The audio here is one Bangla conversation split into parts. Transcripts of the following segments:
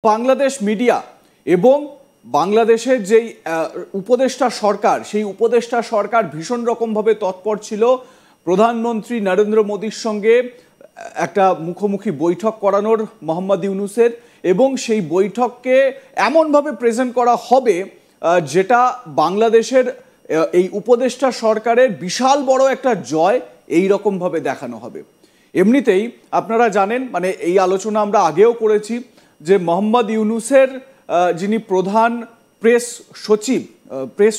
বাংলাদেশ মিডিয়া এবং বাংলাদেশের যেই উপদেষ্টা সরকার, সেই উপদেষ্টা সরকার ভীষণ রকমভাবে তৎপর ছিল প্রধানমন্ত্রী নরেন্দ্র মোদীর সঙ্গে একটা মুখোমুখি বৈঠক করানোর মোহাম্মদ ইউনূসের, এবং সেই বৈঠককে এমনভাবে প্রেজেন্ট করা হবে যেটা বাংলাদেশের এই উপদেষ্টা সরকারের বিশাল বড় একটা জয় এই রকমভাবে দেখানো হবে। এমনিতেই আপনারা জানেন, মানে এই আলোচনা আমরা আগেও করেছি যে মোহাম্মদ ইউনূসের যিনি প্রধান প্রেস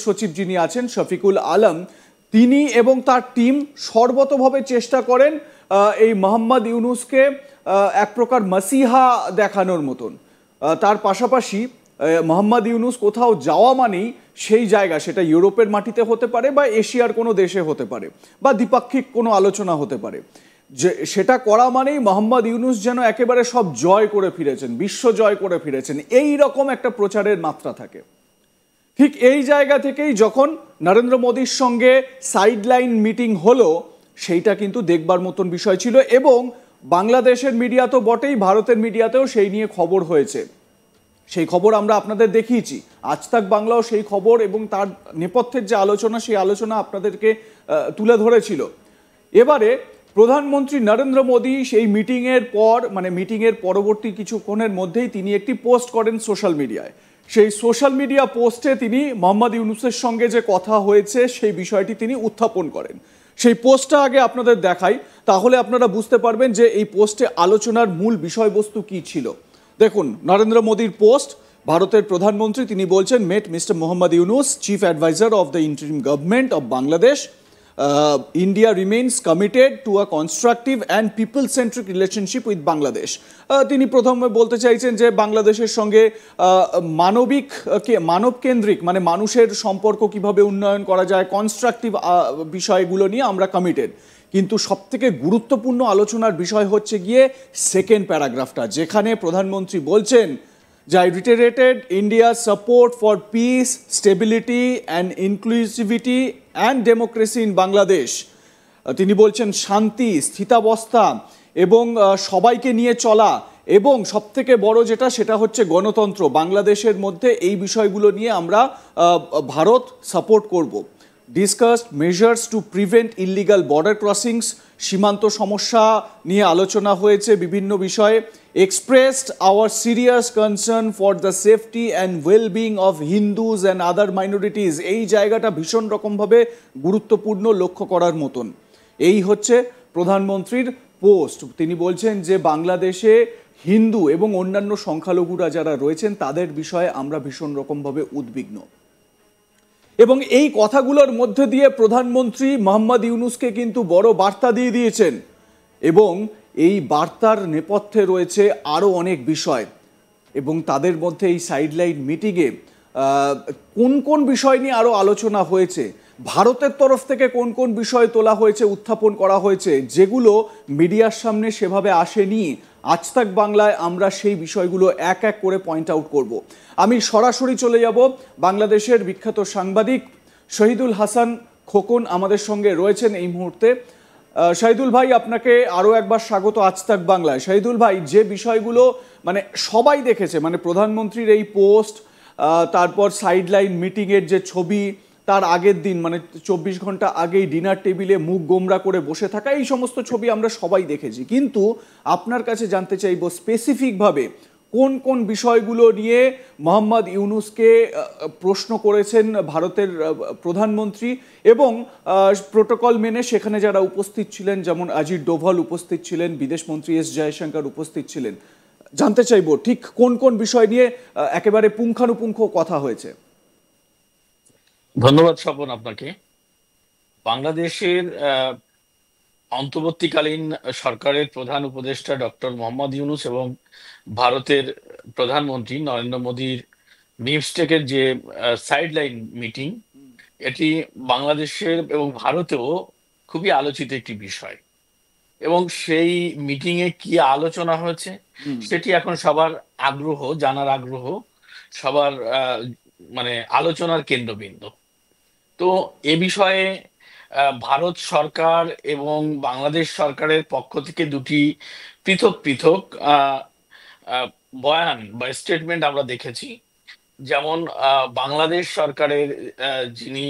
সচিব যিনি আছেন শফিকুল আলম, তিনি এবং তার টিম সর্বতভাবে চেষ্টা করেন এই মোহাম্মদ ইউনূসকে এক প্রকার মাসিহা দেখানোর মতন। তার পাশাপাশি মোহাম্মদ ইউনূস কোথাও যাওয়া মানেই সেই জায়গা, সেটা ইউরোপের মাটিতে হতে পারে বা এশিয়ার কোনো দেশে হতে পারে বা দ্বিপাক্ষিক কোনো আলোচনা হতে পারে, যে সেটা করা মানেই মোহাম্মদ ইউনূস যেন একেবারে সব জয় করে ফিরেছেন, বিশ্ব জয় করে ফিরেছেন, এই রকম একটা প্রচারের মাত্রা থাকে। ঠিক এই জায়গা থেকেই যখন নরেন্দ্র মোদীর সঙ্গে সাইডলাইন মিটিং হলো, সেইটা কিন্তু দেখবার মতন বিষয় ছিল, এবং বাংলাদেশের মিডিয়া তো বটেই, ভারতের মিডিয়াতেও সেই নিয়ে খবর হয়েছে। সেই খবর আমরা আপনাদের দেখিয়েছি, আজ তাক বাংলাও সেই খবর এবং তার নেপথ্যের যে আলোচনা, সেই আলোচনা আপনাদেরকে তুলে ধরেছিল। এবারে প্রধানমন্ত্রী নরেন্দ্র মোদী সেই মিটিংয়ের পর, মানে মিটিংয়ের পরবর্তী কিছুক্ষণের মধ্যেই তিনি একটি পোস্ট করেন সোশ্যাল মিডিয়ায়। সেই সোশ্যাল মিডিয়া পোস্টে তিনি মোহাম্মদ ইউনূসের সঙ্গে যে কথা হয়েছে সেই বিষয়টি তিনি উত্থাপন করেন। সেই পোস্টটা আগে আপনাদের দেখাই, তাহলে আপনারা বুঝতে পারবেন যে এই পোস্টে আলোচনার মূল বিষয়বস্তু কী ছিল। দেখুন নরেন্দ্র মোদীর পোস্ট, ভারতের প্রধানমন্ত্রী তিনি বলছেন, met mister Mohammad Yunus, chief adviser of the interim government of Bangladesh. India remains committed to a constructive and people-centric relationship with Bangladesh. তিনি প্রথমে বলতে চাইছেন যে বাংলাদেশের সঙ্গে মানবকেন্দ্রিক, মানে মানুষের সম্পর্ক কিভাবে উন্নয়ন করা যায়, কনস্ট্রাকটিভ বিষয়গুলো নিয়ে আমরা কমিটেড। কিন্তু সবথেকে গুরুত্বপূর্ণ আলোচনার বিষয় হচ্ছে গিয়ে সেকেন্ড প্যারাগ্রাফটা, যেখানে প্রধানমন্ত্রী বলছেন I reiterated India's support for peace, stability and inclusivity and democracy in Bangladesh. তিনি বলছেন শান্তি, স্থিতাবস্থা এবং সবাইকে নিয়ে চলা, এবং সবথেকে বড় যেটা সেটা হচ্ছে গণতন্ত্র বাংলাদেশের মধ্যে, এই বিষয়গুলো নিয়ে আমরা ভারত সাপোর্ট করব। Discussed measures to prevent illegal border crossings, সীমান্ত সমস্যা নিয়ে আলোচনা হয়েছে বিভিন্ন বিষয়ে। Expressed our serious concern for the safety and wellbeing of Hindus and other minorities, এই জায়গাটা ভীষণ রকমভাবে গুরুত্বপূর্ণ, লক্ষ্য করার মতন। এই হচ্ছে প্রধানমন্ত্রীর পোস্ট। তিনি বলছেন যে বাংলাদেশে হিন্দু এবং অন্যান্য সংখ্যালঘুরা যারা রয়েছেন তাদের বিষয়ে আমরা ভীষণ রকমভাবে উদ্বিগ্ন, এবং এই কথাগুলোর মধ্যে দিয়ে প্রধানমন্ত্রী মোহাম্মদ ইউনূসকে কিন্তু বড় বার্তা দিয়ে দিয়েছেন, এবং এই বার্তার নেপথ্যে রয়েছে আরও অনেক বিষয়। এবং তাদের মধ্যে এই সাইডলাইন মিটিংয়ে কোন কোন বিষয় নিয়ে আরও আলোচনা হয়েছে, ভারতের তরফ থেকে কোন কোন বিষয় তোলা হয়েছে, উত্থাপন করা হয়েছে, যেগুলো মিডিয়ার সামনে সেভাবে আসেনি, আজ তাক বাংলায় আমরা সেই বিষয়গুলো এক এক করে পয়েন্ট আউট করব। আমি সরাসরি চলে যাব, বাংলাদেশের বিখ্যাত সাংবাদিক শহীদুল হাসান খোকন আমাদের সঙ্গে রয়েছেন এই মুহূর্তে। শহীদুল ভাই, আপনাকে আরও একবার স্বাগত আজ তাক বাংলায়। শহীদুল ভাই, যে বিষয়গুলো মানে সবাই দেখেছে, মানে প্রধানমন্ত্রীর এই পোস্ট, তারপর সাইডলাইন মিটিংয়ের যে ছবি, তার আগের দিন মানে 24 ঘন্টা আগেই ডিনার টেবিলে মুখ গোমরা করে বসে থাকা, এই সমস্ত ছবি আমরা সবাই দেখেছি। কিন্তু আপনার কাছে জানতে চাইব স্পেসিফিকভাবে কোন কোন বিষয়গুলো নিয়ে মোহাম্মদ ইউনূসকে প্রশ্ন করেছেন ভারতের প্রধানমন্ত্রী, এবং প্রোটোকল মেনে সেখানে যারা উপস্থিত ছিলেন, যেমন অজিত ডোভাল উপস্থিত ছিলেন, বিদেশমন্ত্রী এস জয়শঙ্কর উপস্থিত ছিলেন। জানতে চাইব ঠিক কোন কোন বিষয় নিয়ে একেবারে পুঙ্খানুপুঙ্খ কথা হয়েছে। ধন্যবাদ স্বপন আপনাকে। বাংলাদেশের অন্তর্বর্তীকালীন সরকারের প্রধান উপদেষ্টা ডক্টর মোহাম্মদ ইউনূস এবং ভারতের প্রধানমন্ত্রী নরেন্দ্র মোদীর বিমস্টেকের যে সাইডলাইন মিটিং, এটি বাংলাদেশের এবং ভারতেও খুবই আলোচিত একটি বিষয়, এবং সেই মিটিংয়ে কি আলোচনা হয়েছে সেটি এখন সবার আগ্রহ, জানার আগ্রহ, সবার মানে আলোচনার কেন্দ্রবিন্দু। তো এ বিষয়ে ভারত সরকার এবং বাংলাদেশ সরকারের পক্ষ থেকে দুটি পৃথক পৃথক বয়ান বা স্টেটমেন্ট আমরা দেখেছি। যেমন বাংলাদেশ সরকারের যিনি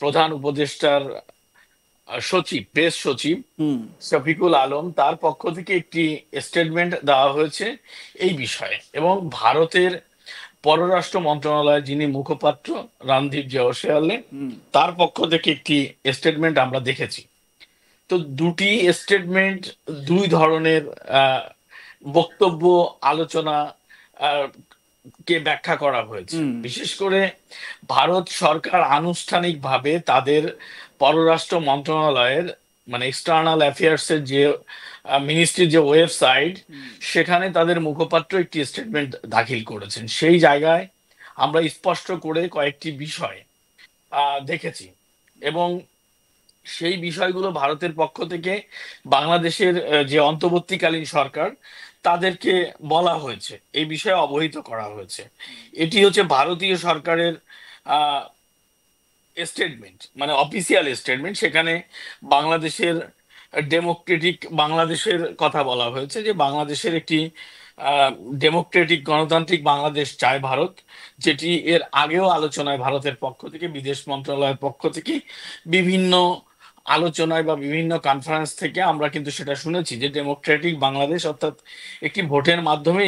প্রধান উপদেষ্টার সচিব, প্রেস সচিব হুম। শফিকুল আলম, তার পক্ষ থেকে একটি স্টেটমেন্ট দেওয়া হয়েছে এই বিষয়ে। এবং ভারতের পররাষ্ট্র মন্ত্রণালয়ের যিনি মুখপাত্র রণদীপ জয়সওয়ালে, হুম। তার পক্ষ থেকে একটি স্টেটমেন্ট আমরা দেখেছি। তো দুটি স্টেটমেন্ট, দুই ধরনের আহ, বক্তব্য, আলোচনা আহ, কে ব্যাখ্যা করা হয়েছে। হুম। বিশেষ করে ভারত সরকার আনুষ্ঠানিকভাবে তাদের পররাষ্ট্র মন্ত্রণালয়ের মানে এক্সটার্নাল অ্যাফেয়ার্স এর যে মিনিস্ট্রির যে ওয়েবসাইট, সেখানে তাদের মুখপাত্র একটি স্টেটমেন্ট দাখিল করেছেন। সেই জায়গায় আমরা স্পষ্ট করে কয়েকটি বিষয় দেখেছি। এবং সেই বিষয়গুলো ভারতের পক্ষ থেকে বাংলাদেশের যে অন্তর্বর্তীকালীন সরকার, তাদেরকে বলা হয়েছে, এই বিষয়ে অবহিত করা হয়েছে। এটি হচ্ছে ভারতীয় সরকারের স্টেটমেন্ট, মানে অফিসিয়াল স্টেটমেন্ট। সেখানে বাংলাদেশের ডেমোক্রেটিক বাংলাদেশের কথা বলা হয়েছে, যে বাংলাদেশের একটি ডেমোক্রেটিক গণতান্ত্রিক বাংলাদেশ চায় ভারত, যেটি এর আগেও আলোচনায় ভারতের পক্ষ থেকে, বিদেশ মন্ত্রণালয়ের পক্ষ থেকে বিভিন্ন আলোচনায় বা বিভিন্ন কনফারেন্স থেকে আমরা কিন্তু সেটা শুনেছি, যে ডেমোক্রেটিক বাংলাদেশ অর্থাৎ একটি ভোটের মাধ্যমে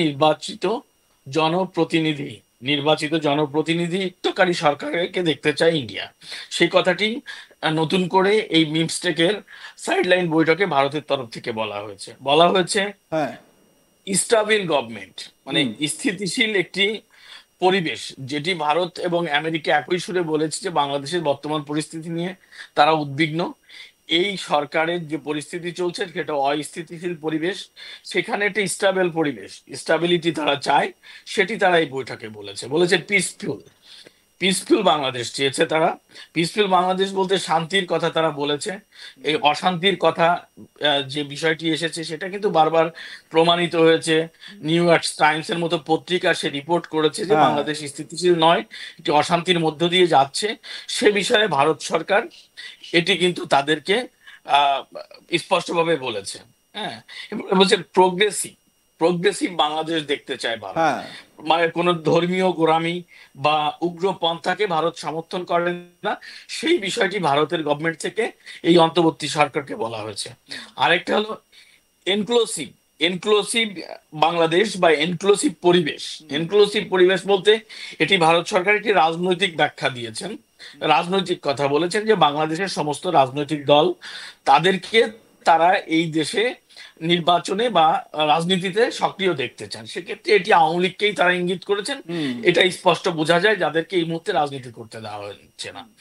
জনপ্রতিনিধি নির্বাচিত জনপ্রতিনিধিত্বকারী সরকারকে দেখতে চায় ইন্ডিয়া। সেই কথাটি নতুন করে এই মিমস্টেকের সাইডলাইন বৈঠকে ভারতের তরফ থেকে বলা হয়েছে হ্যাঁ। স্টাবিল গভর্নমেন্ট, মানে হুম। স্থিতিশীল একটি পরিবেশ, যেটি ভারত এবং আমেরিকা একই সুরে বলেছে যে বাংলাদেশের বর্তমান পরিস্থিতি নিয়ে তারা উদ্বিগ্ন। এই সরকারের যে পরিস্থিতি চলছে সেটা অস্থিতিশীল পরিবেশ, সেখানে একটা স্টাবেল পরিবেশ, স্টাবিলিটি তারা চায়। সেটি তারা এই বৈঠকে বলেছে পিসফুল পিসফুল বাংলাদেশ চেয়েছে তারা। পিসফুল বাংলাদেশ বলতে শান্তির কথা তারা বলেছে। এই অশান্তির কথা যে বিষয়টি এসেছে সেটা কিন্তু বারবার প্রমাণিত হয়েছে। নিউ ইয়র্ক টাইমস এর মতো পত্রিকা সে রিপোর্ট করেছে যে হ্যাঁ। বাংলাদেশ স্থিতিশীল নয়, এটি অশান্তির মধ্য দিয়ে যাচ্ছে। সে বিষয়ে ভারত সরকার এটি কিন্তু তাদেরকে আহ স্পষ্টভাবে বলেছে। হ্যাঁ, এবং বলছে প্রোগ্রেসিভ প্রোগ্রেসিভ বাংলাদেশ দেখতে চায় ভারত। হ্যাঁ। মানে কোন ধর্মীয় গোঁড়ামি বা উগ্রপন্থাকে ভারত সমর্থন করে না, সেই বিষয়টি ভারতের গভর্নমেন্ট থেকে এই অন্তর্বর্তী সরকারকে বলা হয়েছে। আরেকটা হলো এনক্লুসিভ এনক্লুসিভ বাংলাদেশ বা এনক্লুসিভ পরিবেশ বলতে এটি ভারত সরকার একটি রাজনৈতিক ব্যাখ্যা দিয়েছেন, রাজনৈতিক কথা বলেছেন, যে বাংলাদেশের সমস্ত রাজনৈতিক দল, তাদেরকে তারা এই দেশে নির্বাচনে বা রাজনীতিতে সক্রিয় দেখতে চান। সেক্ষেত্রে এটি আওয়ামী লীগকেই তারা ইঙ্গিত করেছেন। হুম। এটা স্পষ্ট বোঝা যায় যাদেরকে এই মুহূর্তে রাজনীতি করতে দেওয়া হচ্ছে না।